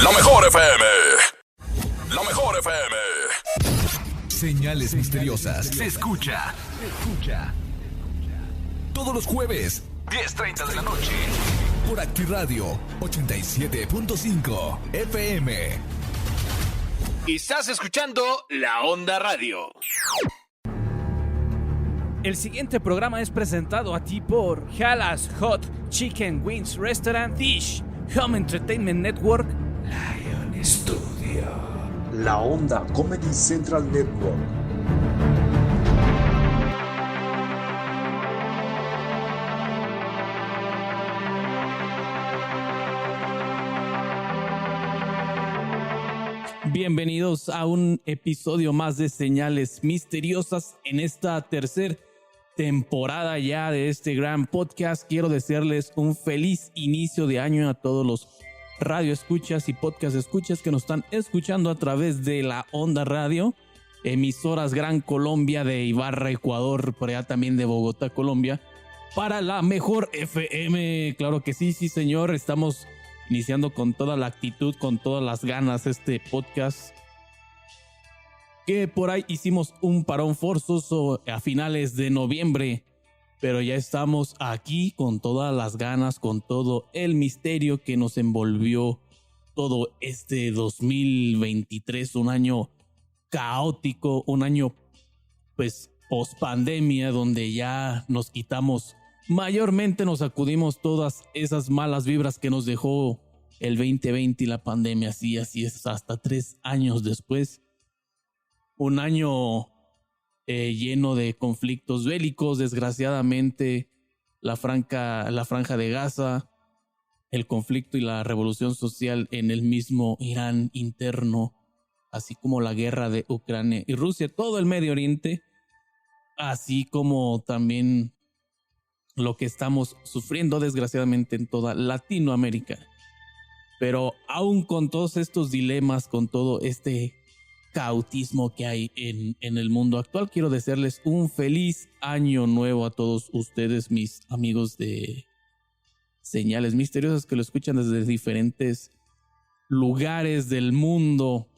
La mejor FM. La mejor FM. Señales misteriosas. Se escucha. Todos los jueves, 10:30 de la noche. Por Actiradio 87.5 FM. Estás escuchando La Onda Radio. El siguiente programa es presentado a ti por Halas Hot Chicken Wings Restaurant Dish, Home Entertainment Network, Lion Studio, La Onda Comedy Central Network. Bienvenidos a un episodio más de Señales Misteriosas en esta tercera temporada ya de este gran podcast. Quiero desearles un feliz inicio de año a todos los radioescuchas y podcast escuchas que nos están escuchando a través de La Onda Radio, emisoras Gran Colombia de Ibarra, Ecuador, por allá también de Bogotá, Colombia, para la mejor FM. Claro que sí, sí señor, estamos iniciando con toda la actitud, con todas las ganas este podcast, que por ahí hicimos un parón forzoso a finales de noviembre, pero ya estamos aquí con todas las ganas, con todo el misterio que nos envolvió todo este 2023, un año caótico, un año pues post pandemia, donde ya nos quitamos, mayormente nos sacudimos todas esas malas vibras que nos dejó el 2020 y la pandemia. Así es, hasta 3 años después. Un año lleno de conflictos bélicos, desgraciadamente, la franja de Gaza, el conflicto y la revolución social en el mismo Irán interno, así como la guerra de Ucrania y Rusia, todo el Medio Oriente, así como también lo que estamos sufriendo desgraciadamente en toda Latinoamérica. Pero aún con todos estos dilemas, con todo este caotismo que hay en el mundo actual, quiero desearles un feliz año nuevo a todos ustedes, mis amigos de Señales Misteriosas, que lo escuchan desde diferentes lugares del mundo.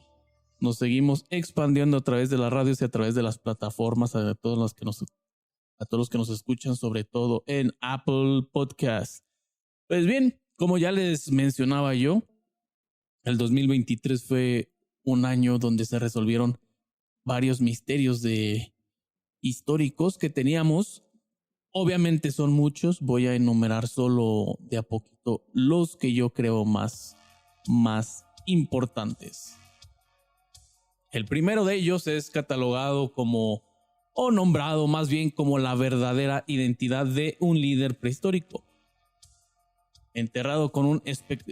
Nos seguimos expandiendo a través de las radios y a través de las plataformas, a todos los que nos escuchan, sobre todo en Apple Podcast. Pues bien, como ya les mencionaba yo, el 2023 fue un año donde se resolvieron varios misterios históricos que teníamos. Obviamente son muchos, voy a enumerar solo de a poquito los que yo creo más importantes. El primero de ellos es catalogado como, o nombrado más bien como, la verdadera identidad de un líder prehistórico, enterrado con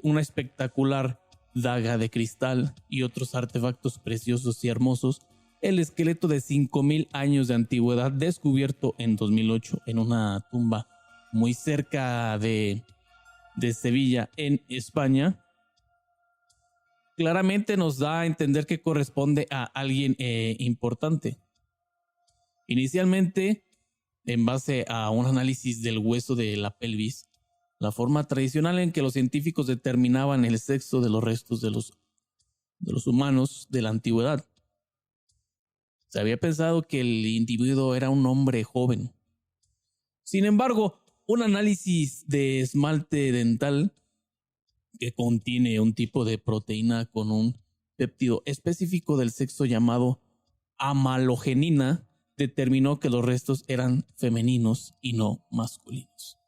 una espectacular daga de cristal y otros artefactos preciosos y hermosos. El esqueleto de 5,000 años de antigüedad, descubierto en 2008 en una tumba muy cerca de Sevilla, en España, claramente nos da a entender que corresponde a alguien importante. Inicialmente, en base a un análisis del hueso de la pelvis, la forma tradicional en que los científicos determinaban el sexo de los restos de los humanos de la antigüedad, se había pensado que el individuo era un hombre joven. Sin embargo, un análisis de esmalte dental, que contiene un tipo de proteína con un péptido específico del sexo llamado amalogenina, determinó que los restos eran femeninos y no masculinos.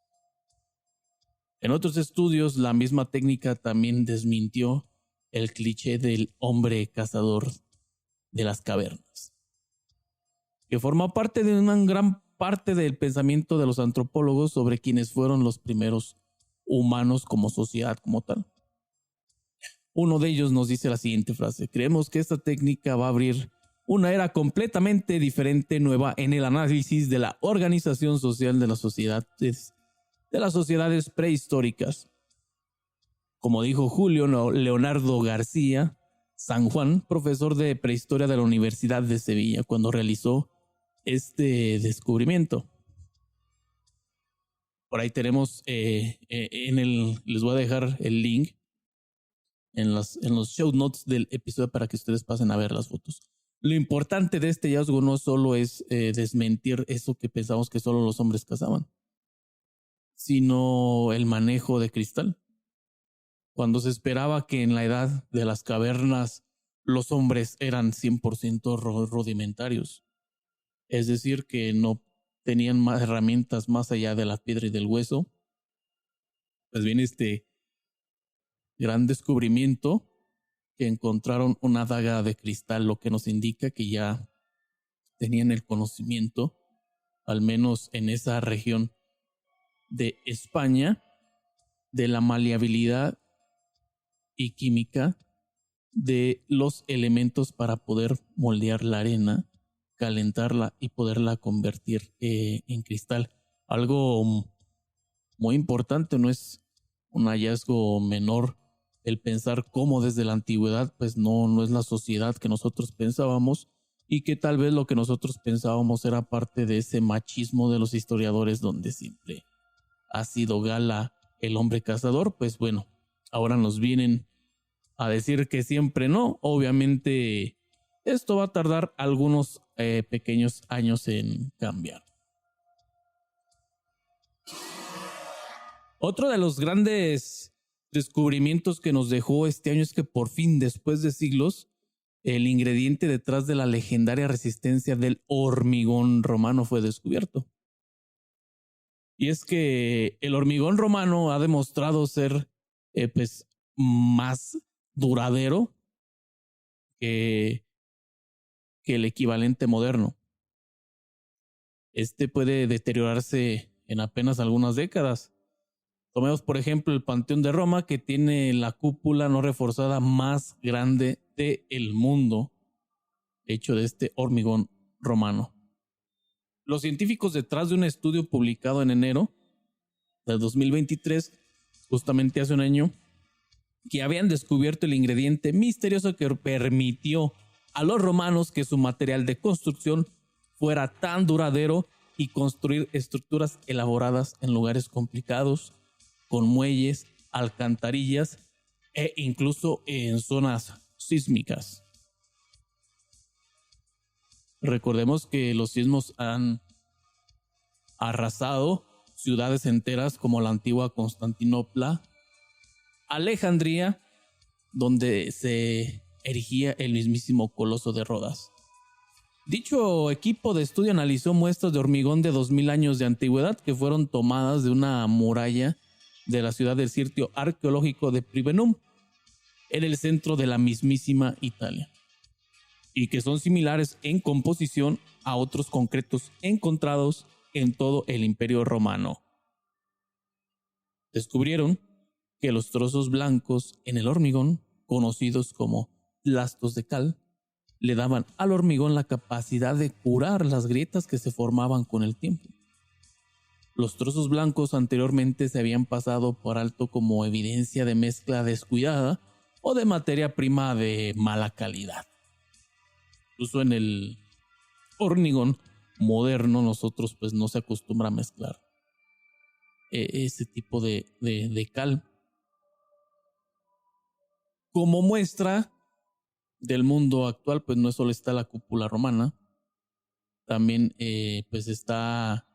En otros estudios, la misma técnica también desmintió el cliché del hombre cazador de las cavernas, que forma parte de una gran parte del pensamiento de los antropólogos sobre quienes fueron los primeros humanos como sociedad, como tal. Uno de ellos nos dice la siguiente frase: creemos que esta técnica va a abrir una era completamente diferente, nueva en el análisis de la organización social de las sociedades prehistóricas. Como dijo Julio Leonardo García San Juan, profesor de prehistoria de la Universidad de Sevilla, cuando realizó este descubrimiento. Por ahí tenemos les voy a dejar el link en los show notes del episodio para que ustedes pasen a ver las fotos. Lo importante de este hallazgo no solo es desmentir eso que pensamos que solo los hombres cazaban, sino el manejo de cristal. Cuando se esperaba que en la edad de las cavernas los hombres eran 100% rudimentarios, es decir, que no tenían más herramientas más allá de la piedra y del hueso, pues viene este gran descubrimiento que encontraron una daga de cristal, lo que nos indica que ya tenían el conocimiento, al menos en esa región de España, de la maleabilidad y química de los elementos para poder moldear la arena, calentarla y poderla convertir en cristal. Algo muy importante, no es un hallazgo menor el pensar cómo desde la antigüedad pues no es la sociedad que nosotros pensábamos, y que tal vez lo que nosotros pensábamos era parte de ese machismo de los historiadores donde siempre ha sido gala el hombre cazador. Pues bueno, ahora nos vienen a decir que siempre no. Obviamente esto va a tardar algunos pequeños años en cambiar. Otro de los grandes descubrimientos que nos dejó este año es que por fin, después de siglos, el ingrediente detrás de la legendaria resistencia del hormigón romano fue descubierto. Y es que el hormigón romano ha demostrado ser pues más duradero que el equivalente moderno. Este puede deteriorarse en apenas algunas décadas. Tomemos por ejemplo el Panteón de Roma, que tiene la cúpula no reforzada más grande del mundo, hecho de este hormigón romano. Los científicos, detrás de un estudio publicado en enero de 2023, justamente hace un año, que habían descubierto el ingrediente misterioso que permitió a los romanos que su material de construcción fuera tan duradero y construir estructuras elaboradas en lugares complicados, con muelles, alcantarillas e incluso en zonas sísmicas. Recordemos que los sismos han arrasado ciudades enteras como la antigua Constantinopla, Alejandría, donde se erigía el mismísimo Coloso de Rodas. Dicho equipo de estudio analizó muestras de hormigón de 2000 años de antigüedad que fueron tomadas de una muralla de la ciudad del sitio arqueológico de Pribenum, en el centro de la mismísima Italia, y que son similares en composición a otros concretos encontrados en todo el Imperio Romano. Descubrieron que los trozos blancos en el hormigón, conocidos como lastos de cal, le daban al hormigón la capacidad de curar las grietas que se formaban con el tiempo. Los trozos blancos anteriormente se habían pasado por alto como evidencia de mezcla descuidada o de materia prima de mala calidad. Incluso en el hormigón moderno nosotros pues no se acostumbra a mezclar ese tipo de cal. Como muestra del mundo actual, pues no solo está la cúpula romana, también pues está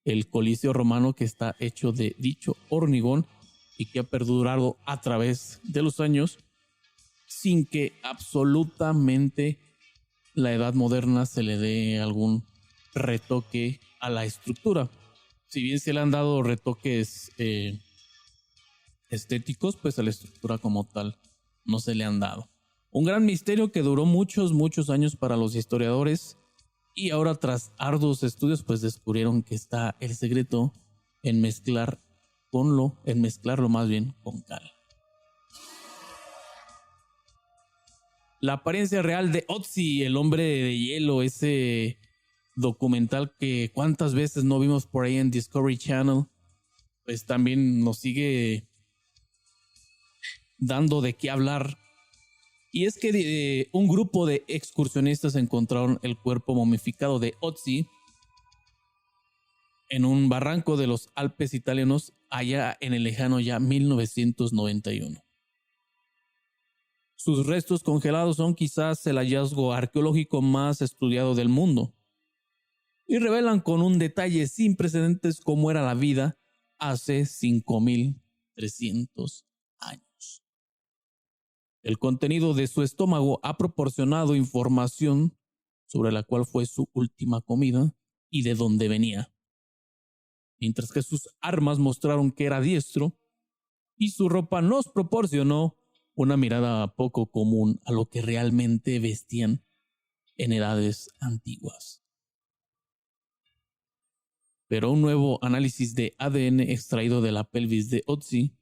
el Coliseo romano, que está hecho de dicho hormigón y que ha perdurado a través de los años sin que absolutamente la edad moderna se le dé algún retoque a la estructura. Si bien se le han dado retoques estéticos, pues a la estructura como tal no se le han dado. Un gran misterio que duró muchos años para los historiadores, y ahora tras arduos estudios pues descubrieron que está el secreto en mezclarlo más bien con cal. La apariencia real de Ötzi, el hombre de hielo, ese documental que cuántas veces no vimos por ahí en Discovery Channel, pues también nos sigue dando de qué hablar. Y es que un grupo de excursionistas encontraron el cuerpo momificado de Ötzi en un barranco de los Alpes italianos allá en el lejano ya 1991. Sus restos congelados son quizás el hallazgo arqueológico más estudiado del mundo y revelan con un detalle sin precedentes cómo era la vida hace 5.300 años. El contenido de su estómago ha proporcionado información sobre la cual fue su última comida y de dónde venía, mientras que sus armas mostraron que era diestro y su ropa nos proporcionó una mirada poco común a lo que realmente vestían en edades antiguas. Pero un nuevo análisis de ADN extraído de la pelvis de Otzi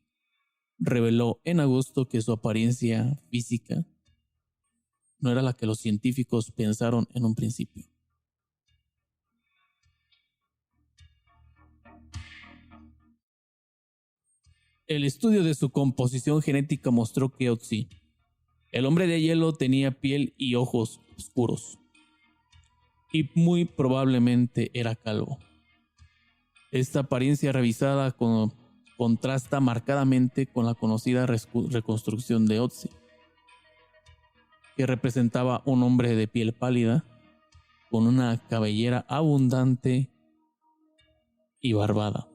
reveló en agosto que su apariencia física no era la que los científicos pensaron en un principio. El estudio de su composición genética mostró que Otzi, el hombre de hielo, tenía piel y ojos oscuros y muy probablemente era calvo. Esta apariencia revisada contrasta marcadamente con la conocida reconstrucción de Otzi, que representaba un hombre de piel pálida, con una cabellera abundante y barbada.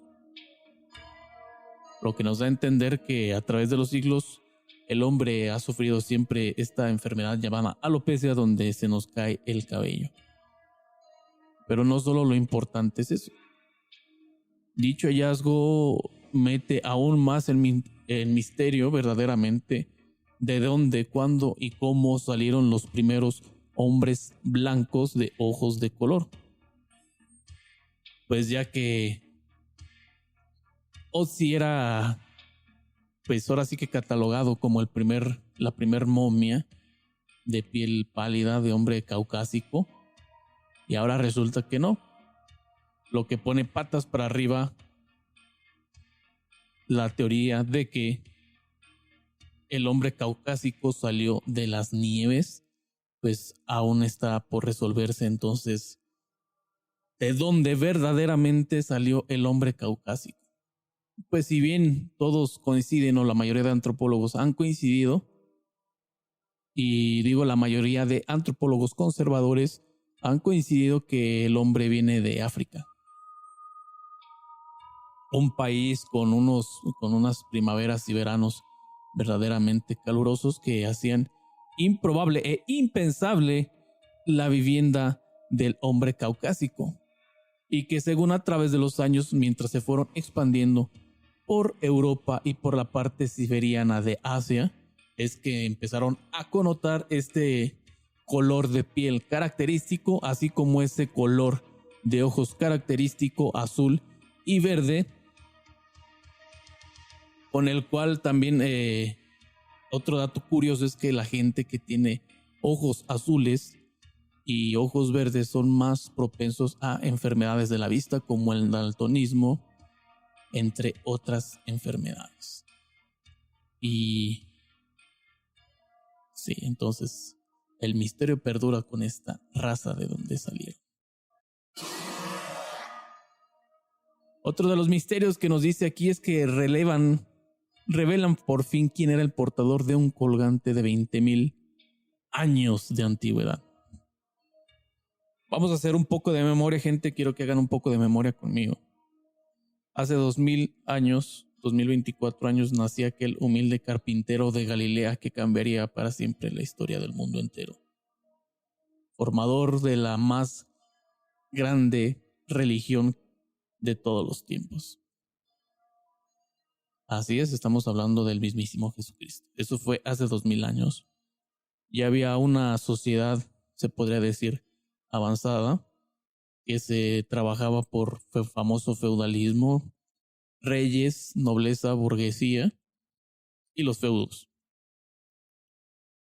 Lo que nos da a entender que a través de los siglos el hombre ha sufrido siempre esta enfermedad llamada alopecia, donde se nos cae el cabello. Pero no solo lo importante es eso. Dicho hallazgo mete aún más el misterio verdaderamente de dónde, cuándo y cómo salieron los primeros hombres blancos de ojos de color. Pues ya que Otzi era, pues ahora sí que catalogado como la primer momia de piel pálida de hombre caucásico, y ahora resulta que no. Lo que pone patas para arriba la teoría de que el hombre caucásico salió de las nieves, pues aún está por resolverse entonces de dónde verdaderamente salió el hombre caucásico. Pues si bien todos coinciden, o la mayoría de antropólogos han coincidido, y digo la mayoría de antropólogos conservadores han coincidido que el hombre viene de África. Un país con unas primaveras y veranos verdaderamente calurosos que hacían improbable e impensable la vivienda del hombre caucásico, y que según a través de los años, mientras se fueron expandiendo por Europa y por la parte siberiana de Asia, es que empezaron a connotar este color de piel característico, así como ese color de ojos característico azul y verde, con el cual también otro dato curioso es que la gente que tiene ojos azules y ojos verdes son más propensos a enfermedades de la vista como el daltonismo, entre otras enfermedades. Y sí, entonces el misterio perdura con esta raza de donde salieron. Otro de los misterios que nos dice aquí es que revelan por fin quién era el portador de un colgante de 20,000 años de antigüedad. Vamos a hacer un poco de memoria, gente. Quiero que hagan un poco de memoria conmigo. Hace 2,000 años, 2024 años, nacía aquel humilde carpintero de Galilea que cambiaría para siempre la historia del mundo entero. Formador de la más grande religión de todos los tiempos. Así es, estamos hablando del mismísimo Jesucristo. Eso fue hace 2,000 años. Ya había una sociedad, se podría decir, avanzada, que se trabajaba por famoso feudalismo, reyes, nobleza, burguesía y los feudos,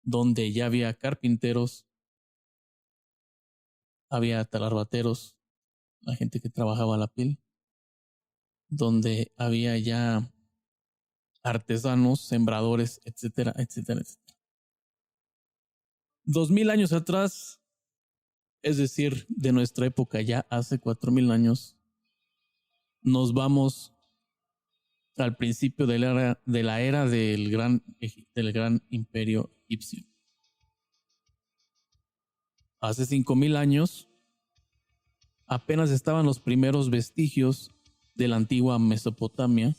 donde ya había carpinteros, había talarbateros, la gente que trabajaba la piel, donde había ya artesanos, sembradores, etcétera, etcétera, etcétera. 2,000 años atrás, es decir, de nuestra época ya hace 4,000 años, nos vamos al principio de la era del gran imperio egipcio. egipcio. Hace 5000 años apenas estaban los primeros vestigios de la antigua Mesopotamia,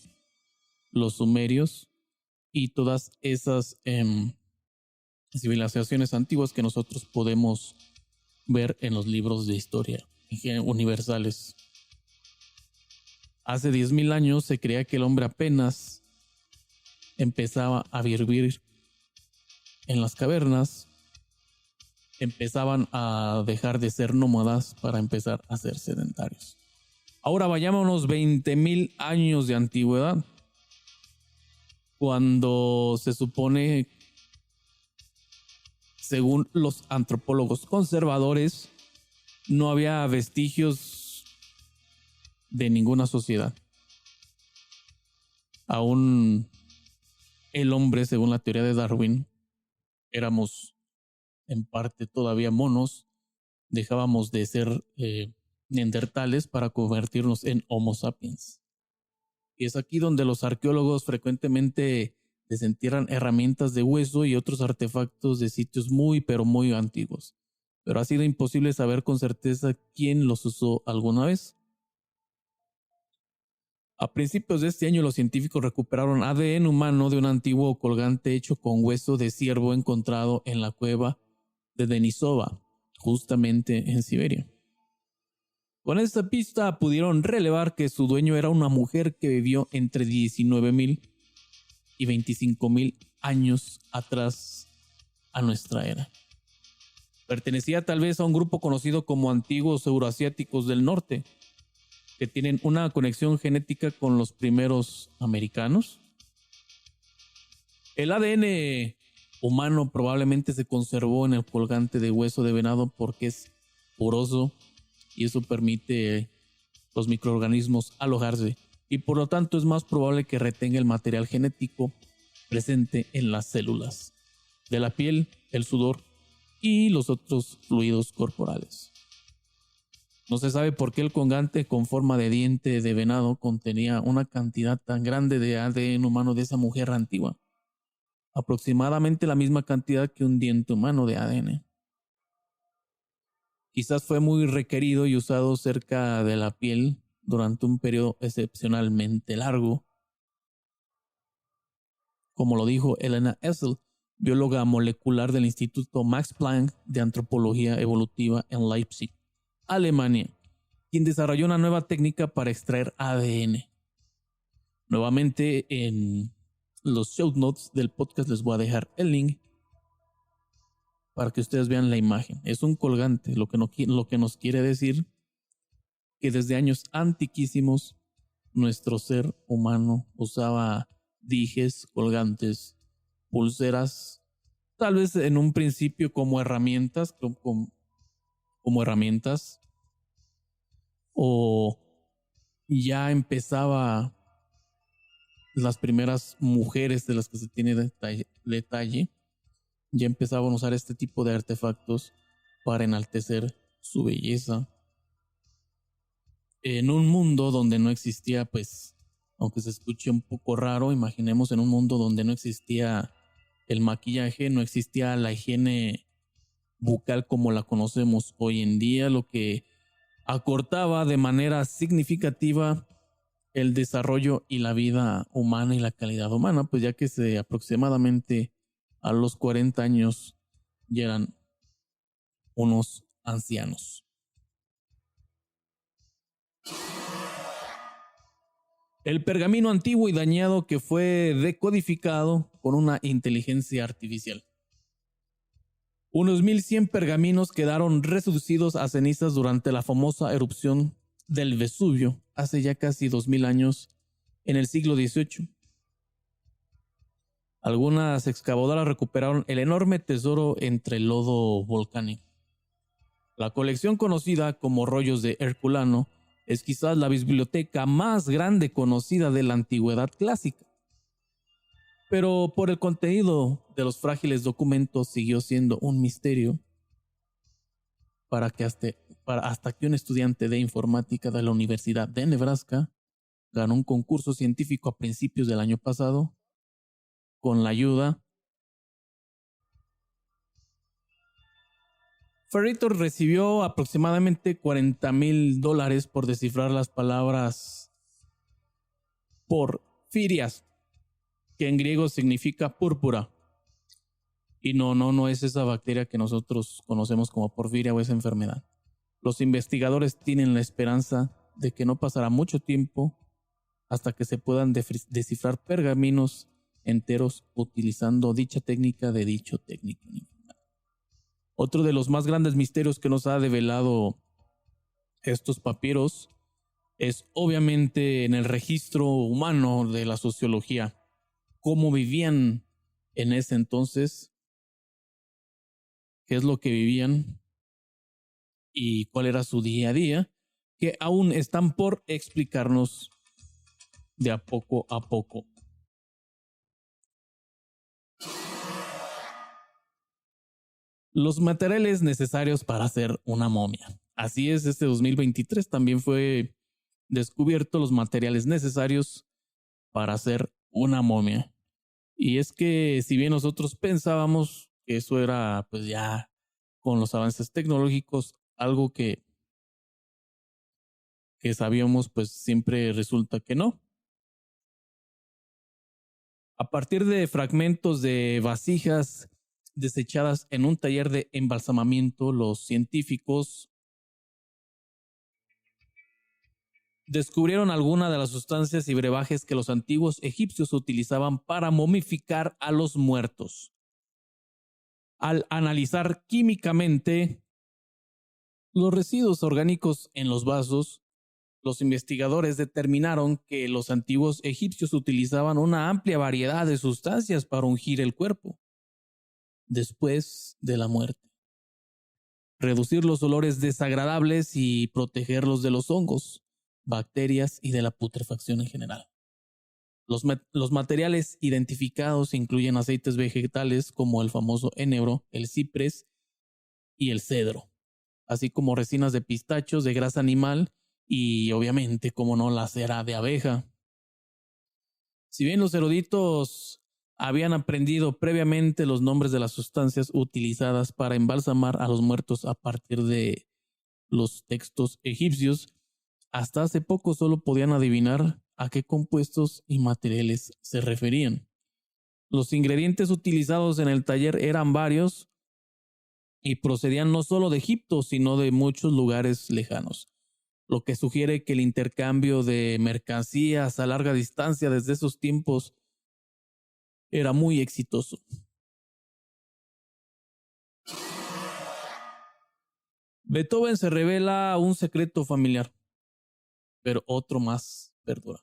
los sumerios y todas esas civilizaciones antiguas que nosotros podemos ver en los libros de historia universales. Hace 10,000 años se creía que el hombre apenas empezaba a vivir en las cavernas, empezaban a dejar de ser nómadas para empezar a ser sedentarios. Ahora vayámonos 20,000 años de antigüedad, cuando se supone, según los antropólogos conservadores, no había vestigios de ninguna sociedad. Aún el hombre, según la teoría de Darwin, éramos en parte todavía monos, dejábamos de ser neandertales para convertirnos en Homo sapiens. Y es aquí donde los arqueólogos frecuentemente desentierran herramientas de hueso y otros artefactos de sitios muy pero muy antiguos. Pero ha sido imposible saber con certeza quién los usó alguna vez. A principios de este año los científicos recuperaron ADN humano de un antiguo colgante hecho con hueso de ciervo encontrado en la cueva de Denisova, justamente en Siberia. Con esta pista pudieron relevar que su dueño era una mujer que vivió entre 19,000 y 25,000 años atrás a nuestra era. Pertenecía tal vez a un grupo conocido como antiguos euroasiáticos del norte, que tienen una conexión genética con los primeros americanos. El ADN humano probablemente se conservó en el colgante de hueso de venado porque es poroso y eso permite los microorganismos alojarse y por lo tanto es más probable que retenga el material genético presente en las células de la piel, el sudor y los otros fluidos corporales. No se sabe por qué el colgante con forma de diente de venado contenía una cantidad tan grande de ADN humano de esa mujer antigua, aproximadamente la misma cantidad que un diente humano de ADN. Quizás fue muy requerido y usado cerca de la piel durante un periodo excepcionalmente largo, como lo dijo Elena Essel, bióloga molecular del Instituto Max Planck de Antropología Evolutiva en Leipzig, Alemania, quien desarrolló una nueva técnica para extraer ADN. Nuevamente en los show notes del podcast les voy a dejar el link para que ustedes vean la imagen. Es un colgante, lo que nos quiere decir que desde años antiquísimos nuestro ser humano usaba dijes, colgantes, pulseras, tal vez en un principio como herramientas, o ya empezaba las primeras mujeres de las que se tiene detalle, ya empezaban a usar este tipo de artefactos para enaltecer su belleza. En un mundo donde no existía, pues, aunque se escuche un poco raro, imaginemos en un mundo donde no existía el maquillaje, no existía la higiene bucal como la conocemos hoy en día, lo que acortaba de manera significativa el desarrollo y la vida humana y la calidad humana, pues ya que aproximadamente a los 40 años ya eran unos ancianos. El pergamino antiguo y dañado que fue decodificado con una inteligencia artificial. Unos 1100 pergaminos quedaron reducidos a cenizas durante la famosa erupción del Vesubio hace ya casi 2000 años en el siglo XVIII. Algunas excavadoras recuperaron el enorme tesoro entre el lodo volcánico. La colección conocida como rollos de Herculano es quizás la biblioteca más grande conocida de la antigüedad clásica. Pero por el contenido de los frágiles documentos siguió siendo un misterio hasta que un estudiante de informática de la Universidad de Nebraska ganó un concurso científico a principios del año pasado con la ayuda Federator recibió aproximadamente $40,000 por descifrar las palabras porfirias, que en griego significa púrpura. Y no es esa bacteria que nosotros conocemos como porfiria o esa enfermedad. Los investigadores tienen la esperanza de que no pasará mucho tiempo hasta que se puedan descifrar pergaminos enteros utilizando dicha técnica de dicho técnico. Otro de los más grandes misterios que nos ha develado estos papiros es obviamente en el registro humano de la sociología. Cómo vivían en ese entonces, qué es lo que vivían y cuál era su día a día, que aún están por explicarnos de a poco a poco. Los materiales necesarios para hacer una momia. Así es, este 2023 también fue descubierto los materiales necesarios para hacer una momia. Y es que si bien nosotros pensábamos que eso era pues ya con los avances tecnológicos algo que sabíamos, pues siempre resulta que no. A partir de fragmentos de vasijas desechadas en un taller de embalsamamiento, los científicos descubrieron algunas de las sustancias y brebajes que los antiguos egipcios utilizaban para momificar a los muertos. Al analizar químicamente los residuos orgánicos en los vasos, los investigadores determinaron que los antiguos egipcios utilizaban una amplia variedad de sustancias para ungir el cuerpo después de la muerte, reducir los olores desagradables y protegerlos de los hongos, bacterias y de la putrefacción en general. Los materiales identificados incluyen aceites vegetales como el famoso enebro, el ciprés y el cedro, así como resinas de pistachos, de grasa animal y obviamente, como no, la cera de abeja. Si bien los eruditos habían aprendido previamente los nombres de las sustancias utilizadas para embalsamar a los muertos a partir de los textos egipcios, hasta hace poco solo podían adivinar a qué compuestos y materiales se referían. Los ingredientes utilizados en el taller eran varios y procedían no solo de Egipto, sino de muchos lugares lejanos, lo que sugiere que el intercambio de mercancías a larga distancia desde esos tiempos era muy exitoso. Beethoven se revela un secreto familiar, pero otro más perdura.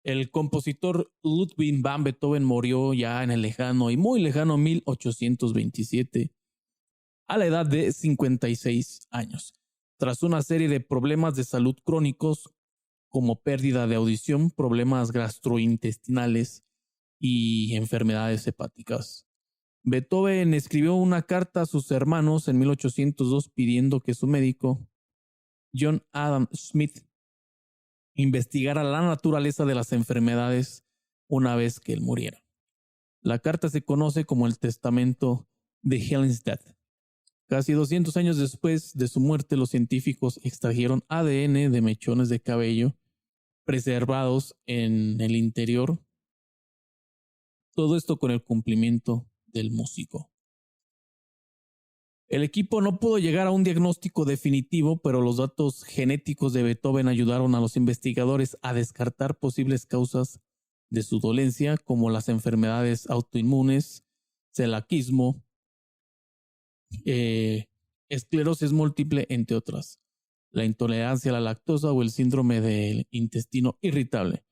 El compositor Ludwig van Beethoven murió ya en el lejano y muy lejano 1827 a la edad de 56 años, tras una serie de problemas de salud crónicos como pérdida de audición, problemas gastrointestinales y enfermedades hepáticas. Beethoven escribió una carta a sus hermanos en 1802 pidiendo que su médico, John Adam Smith, investigara la naturaleza de las enfermedades una vez que él muriera. La carta se conoce como el Testamento de Helmstedt. Casi 200 años después de su muerte, los científicos extrajeron ADN de mechones de cabello preservados en el interior. Todo esto con el cumplimiento del músico. El equipo no pudo llegar a un diagnóstico definitivo, pero los datos genéticos de Beethoven ayudaron a los investigadores a descartar posibles causas de su dolencia, como las enfermedades autoinmunes, celiaquismo, esclerosis múltiple, entre otras, la intolerancia a la lactosa o el síndrome del intestino irritable.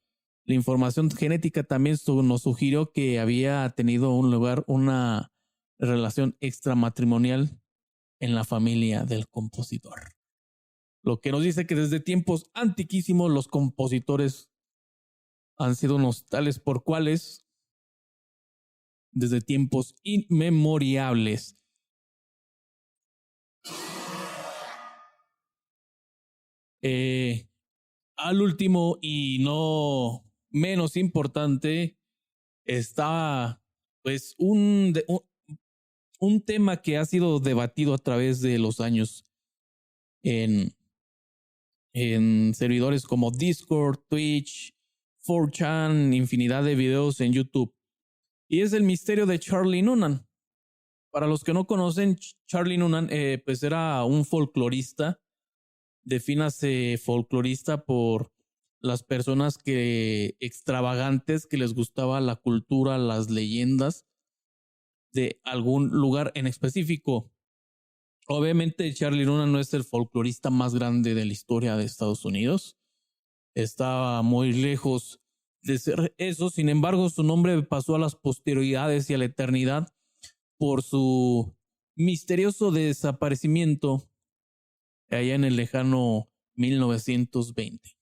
La información genética también nos sugirió que había tenido un lugar una relación extramatrimonial en la familia del compositor. Lo que nos dice que desde tiempos antiquísimos los compositores han sido unos tales por cuales desde tiempos inmemorables. Al último y no menos importante está pues un tema que ha sido debatido a través de los años en servidores como Discord, Twitch, 4chan, infinidad de videos en YouTube. Y es el misterio de Charlie Noonan. Para los que no conocen, Charlie Noonan pues era un folclorista. Defínase folclorista por las personas extravagantes que les gustaba la cultura, las leyendas de algún lugar en específico. Obviamente Charlie Noonan no es el folclorista más grande de la historia de Estados Unidos. Estaba muy lejos de ser eso. Sin embargo, su nombre pasó a las posterioridades y a la eternidad por su misterioso desaparecimiento allá en el lejano 1920.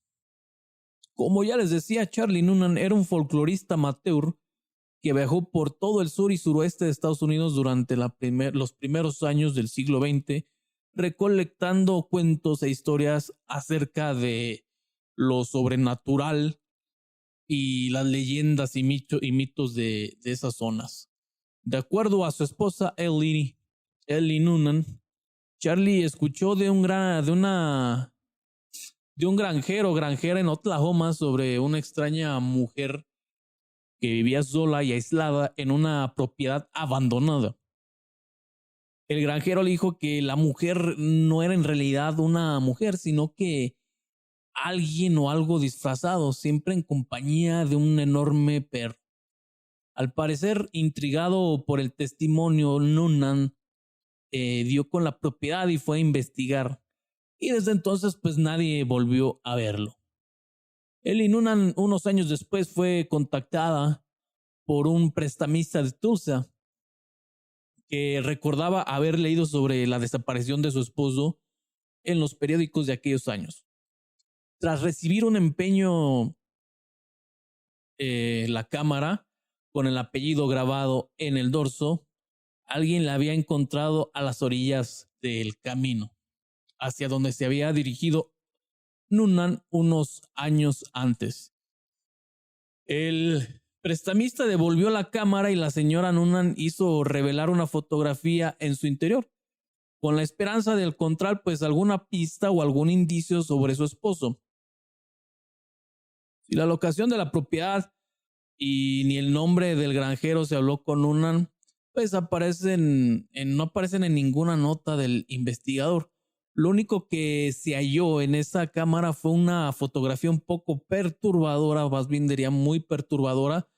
Como ya les decía, Charlie Noonan era un folclorista amateur que viajó por todo el sur y suroeste de Estados Unidos durante los primeros años del siglo XX, recolectando cuentos e historias acerca de lo sobrenatural y las leyendas y mitos de esas zonas. De acuerdo a su esposa Ellie Noonan, Charlie escuchó de un granjera en Oklahoma sobre una extraña mujer que vivía sola y aislada en una propiedad abandonada. El granjero le dijo que la mujer no era en realidad una mujer, sino que alguien o algo disfrazado, siempre en compañía de un enorme perro. Al parecer, intrigado por el testimonio, Noonan dio con la propiedad y fue a investigar. Y desde entonces, pues nadie volvió a verlo. Ellie Noonan, unos años después, fue contactada por un prestamista de Tulsa que recordaba haber leído sobre la desaparición de su esposo en los periódicos de aquellos años. Tras recibir un empeño, la cámara con el apellido grabado en el dorso, alguien la había encontrado a las orillas del camino, hacia donde se había dirigido Noonan unos años antes. El prestamista devolvió la cámara y la señora Noonan hizo revelar una fotografía en su interior, con la esperanza de encontrar pues alguna pista o algún indicio sobre su esposo. Si la locación de la propiedad y ni el nombre del granjero se habló con Noonan, pues no aparecen en ninguna nota del investigador. Lo único que se halló en esa cámara fue una fotografía un poco perturbadora, más bien diría muy perturbadora,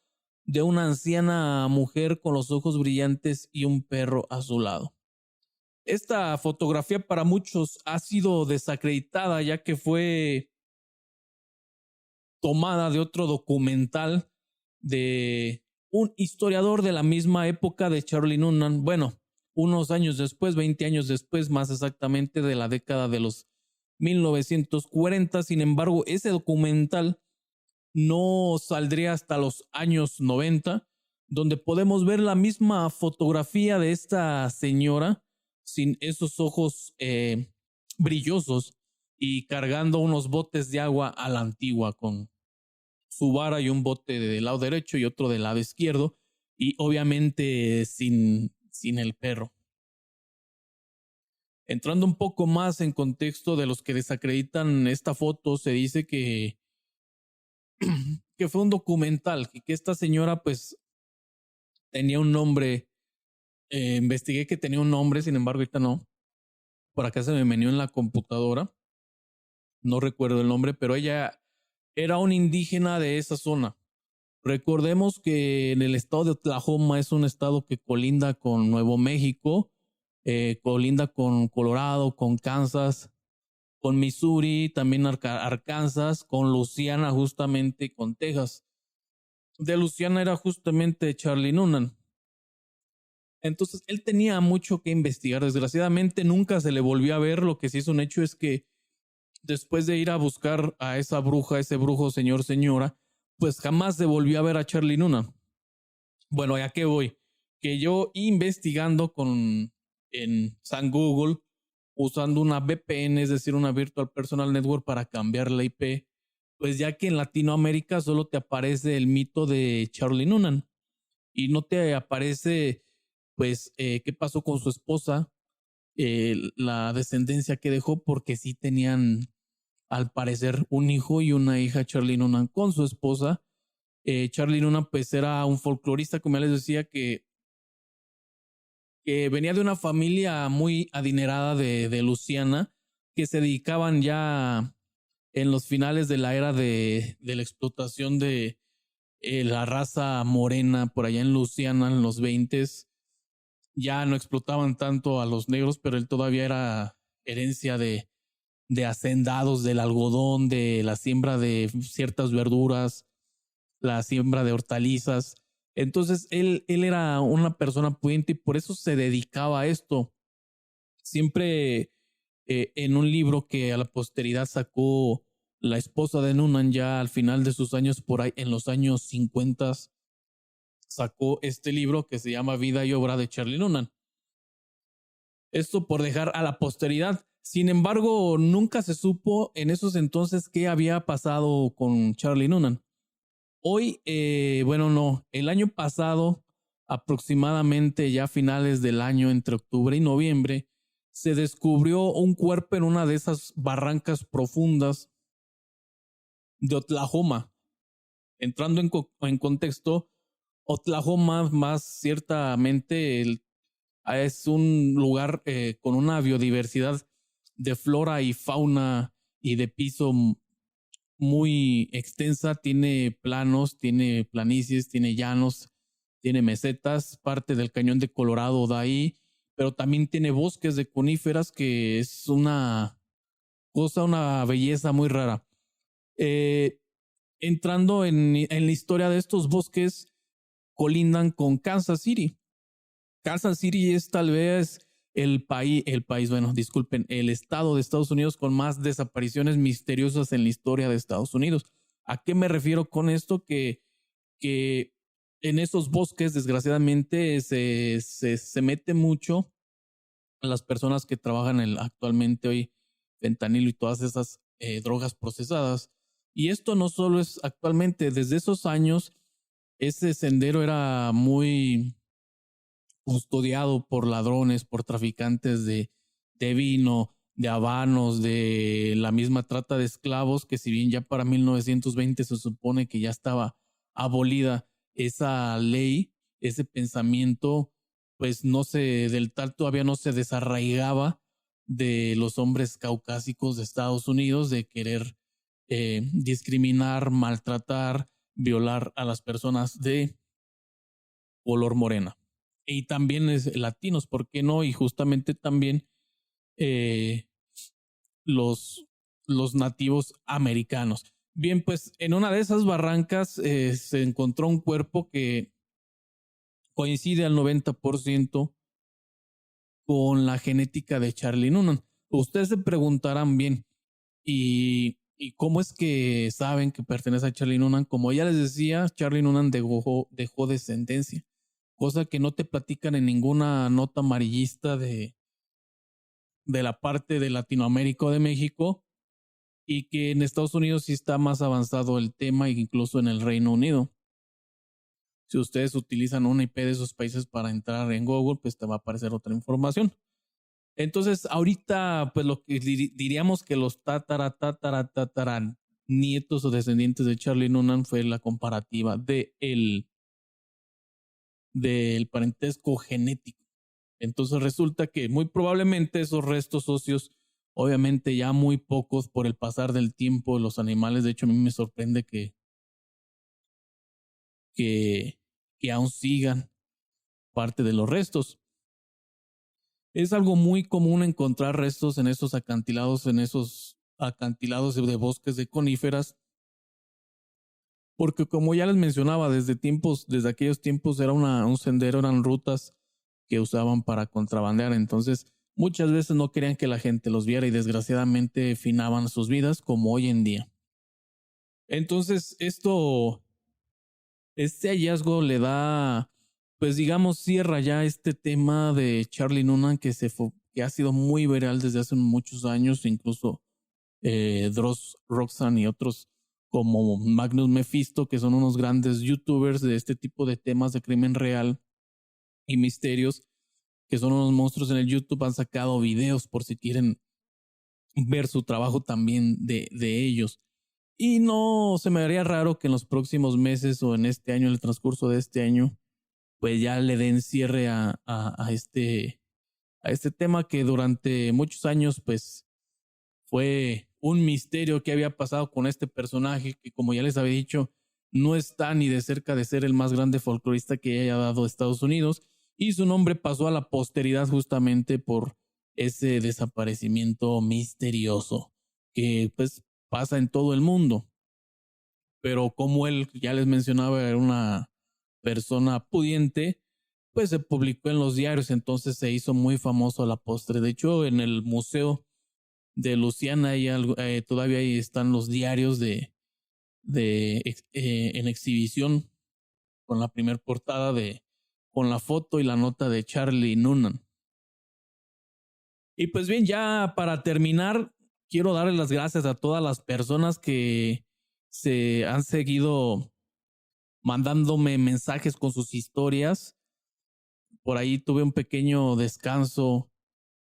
de una anciana mujer con los ojos brillantes y un perro a su lado. Esta fotografía para muchos ha sido desacreditada, ya que fue tomada de otro documental de un historiador de la misma época de Charlie Noonan. Bueno, unos años después, 20 años después, más exactamente de la década de los 1940. Sin embargo, ese documental no saldría hasta los años 90, donde podemos ver la misma fotografía de esta señora sin esos ojos brillosos y cargando unos botes de agua a la antigua con su vara y un bote del lado derecho y otro del lado izquierdo, y obviamente sin el perro. Entrando un poco más en contexto de los que desacreditan esta foto, se dice que fue un documental, que esta señora pues tenía un nombre. Investigué que tenía un nombre, sin embargo ahorita no. Por acá se me meneó en la computadora. No recuerdo el nombre, pero ella era un indígena de esa zona. Recordemos que en el estado de Oklahoma es un estado que colinda con Nuevo México, colinda con Colorado, con Kansas, con Missouri, también Arkansas, con Luisiana justamente, con Texas. De Luisiana era justamente Charlie Noonan. Entonces él tenía mucho que investigar. Desgraciadamente nunca se le volvió a ver. Lo que sí es un hecho es que después de ir a buscar a esa bruja, ese brujo, señor, señora, pues jamás se volvió a ver a Charlie Noonan. Bueno, ¿a qué voy? Que yo investigando en San Google, usando una VPN, es decir, una Virtual Personal Network, para cambiar la IP, pues ya que en Latinoamérica solo te aparece el mito de Charlie Noonan y no te aparece pues, qué pasó con su esposa, la descendencia que dejó, porque sí tenían, al parecer, un hijo y una hija, Charlie Noonan, con su esposa. Charlie Noonan, pues, era un folclorista, como ya les decía, que venía de una familia muy adinerada de Luisiana, que se dedicaban ya en los finales de la era de la explotación de la raza morena por allá en Luisiana en los 20s. Ya no explotaban tanto a los negros, pero él todavía era herencia de hacendados, del algodón, de la siembra de ciertas verduras, la siembra de hortalizas. Entonces él era una persona pudiente y por eso se dedicaba a esto. Siempre en un libro que a la posteridad sacó la esposa de Noonan ya al final de sus años, por ahí en los años 50, sacó este libro que se llama Vida y Obra de Charlie Noonan. Esto por dejar a la posteridad. Sin embargo, nunca se supo en esos entonces qué había pasado con Charlie Noonan. Hoy, el año pasado, aproximadamente ya a finales del año, entre octubre y noviembre, se descubrió un cuerpo en una de esas barrancas profundas de Oklahoma. Entrando en contexto, Oklahoma más ciertamente es un lugar con una biodiversidad de flora y fauna y de piso muy extensa. Tiene planos, tiene planicies, tiene llanos, tiene mesetas, parte del cañón de Colorado da ahí, pero también tiene bosques de coníferas, que es una belleza muy rara. Entrando en la historia de estos bosques, colindan con Kansas City. Kansas City es tal vez el estado de Estados Unidos con más desapariciones misteriosas en la historia de Estados Unidos. ¿A qué me refiero con esto? Que en esos bosques, desgraciadamente, se mete mucho a las personas que trabajan actualmente hoy fentanilo y todas esas drogas procesadas. Y esto no solo es actualmente, desde esos años, ese sendero era muy custodiado por ladrones, por traficantes de vino, de habanos, de la misma trata de esclavos, que si bien ya para 1920 se supone que ya estaba abolida esa ley, ese pensamiento, pues todavía no se desarraigaba de los hombres caucásicos de Estados Unidos, de querer discriminar, maltratar, violar a las personas de color morena. Y también latinos, ¿por qué no? Y justamente también los nativos americanos. Bien, pues en una de esas barrancas se encontró un cuerpo que coincide al 90% con la genética de Charlie Noonan. Ustedes se preguntarán bien, ¿y cómo es que saben que pertenece a Charlie Noonan? Como ya les decía, Charlie Noonan dejó descendencia, cosa que no te platican en ninguna nota amarillista de la parte de Latinoamérica o de México, y que en Estados Unidos sí está más avanzado el tema, incluso en el Reino Unido. Si ustedes utilizan una IP de esos países para entrar en Google, pues te va a aparecer otra información. Entonces, ahorita, pues lo que diríamos que los nietos o descendientes de Charlie Noonan fue la comparativa del parentesco genético. Entonces resulta que muy probablemente esos restos óseos, obviamente ya muy pocos por el pasar del tiempo, los animales, de hecho a mí me sorprende que aún sigan parte de los restos. Es algo muy común encontrar restos en esos acantilados de bosques de coníferas, porque como ya les mencionaba, desde aquellos tiempos era un sendero, eran rutas que usaban para contrabandear. Entonces muchas veces no querían que la gente los viera y desgraciadamente finaban sus vidas, como hoy en día. Entonces este hallazgo le da, pues digamos, cierra ya este tema de Charlie Noonan que ha sido muy viral desde hace muchos años. Incluso Dross Roxanne y otros como Magnus Mephisto, que son unos grandes youtubers de este tipo de temas de crimen real, y Misterios, que son unos monstruos en el YouTube, han sacado videos por si quieren ver su trabajo también de ellos. Y no se me haría raro que en los próximos meses o en este año, en el transcurso de este año, pues ya le den cierre a este tema que durante muchos años pues fue un misterio que había pasado con este personaje que, como ya les había dicho, no está ni de cerca de ser el más grande folclorista que haya dado Estados Unidos, y su nombre pasó a la posteridad justamente por ese desaparecimiento misterioso que pues pasa en todo el mundo. Pero como él, ya les mencionaba, era una persona pudiente, pues se publicó en los diarios, entonces se hizo muy famoso a la postre. De hecho, en el museo de Luisiana todavía ahí están los diarios en exhibición, con la primer portada con la foto y la nota de Charlie Noonan. Y pues bien, ya para terminar, quiero darles las gracias a todas las personas que se han seguido mandándome mensajes con sus historias. Por ahí tuve un pequeño descanso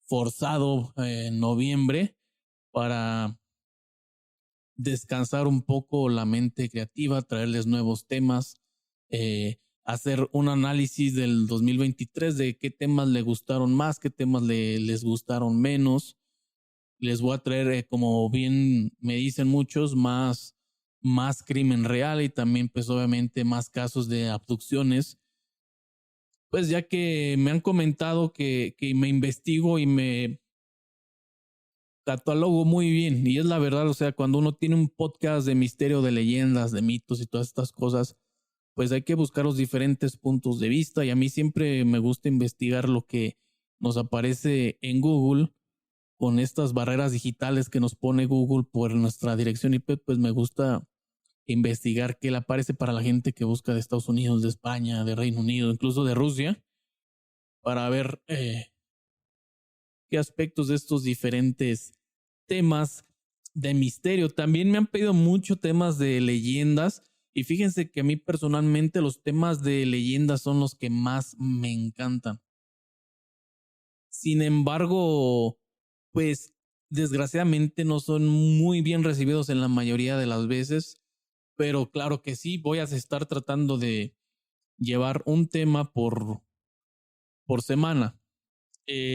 forzado en noviembre para descansar un poco la mente creativa, traerles nuevos temas, hacer un análisis del 2023 de qué temas les gustaron más, qué temas les gustaron menos. Les voy a traer, como bien me dicen muchos, más crimen real y también pues obviamente más casos de abducciones. Pues ya que me han comentado que me investigo y me catalogo muy bien, y es la verdad. O sea, cuando uno tiene un podcast de misterio, de leyendas, de mitos y todas estas cosas, pues hay que buscar los diferentes puntos de vista, y a mí siempre me gusta investigar lo que nos aparece en Google con estas barreras digitales que nos pone Google por nuestra dirección IP. Pues me gusta investigar qué le aparece para la gente que busca de Estados Unidos, de España, de Reino Unido, incluso de Rusia, para ver qué aspectos de estos diferentes temas de misterio. También me han pedido mucho temas de leyendas, y fíjense que a mí personalmente los temas de leyendas son los que más me encantan. Sin embargo, pues desgraciadamente no son muy bien recibidos en la mayoría de las veces. Pero claro que sí, voy a estar tratando de llevar un tema por semana.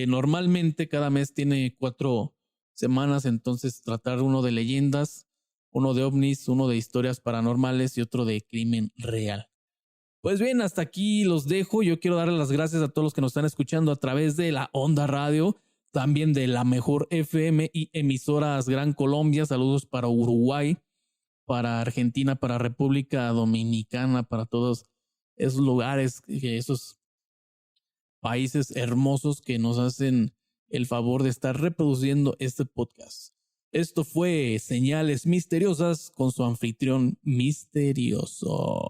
Normalmente cada mes tiene 4 semanas, entonces tratar uno de leyendas, uno de ovnis, uno de historias paranormales y otro de crimen real. Pues bien, hasta aquí los dejo. Yo quiero darle las gracias a todos los que nos están escuchando a través de la Onda Radio, también de La Mejor FM y emisoras Gran Colombia. Saludos para Uruguay, para Argentina, para República Dominicana, para todos esos lugares, esos países hermosos que nos hacen el favor de estar reproduciendo este podcast. Esto fue Señales Misteriosas con su anfitrión misterioso.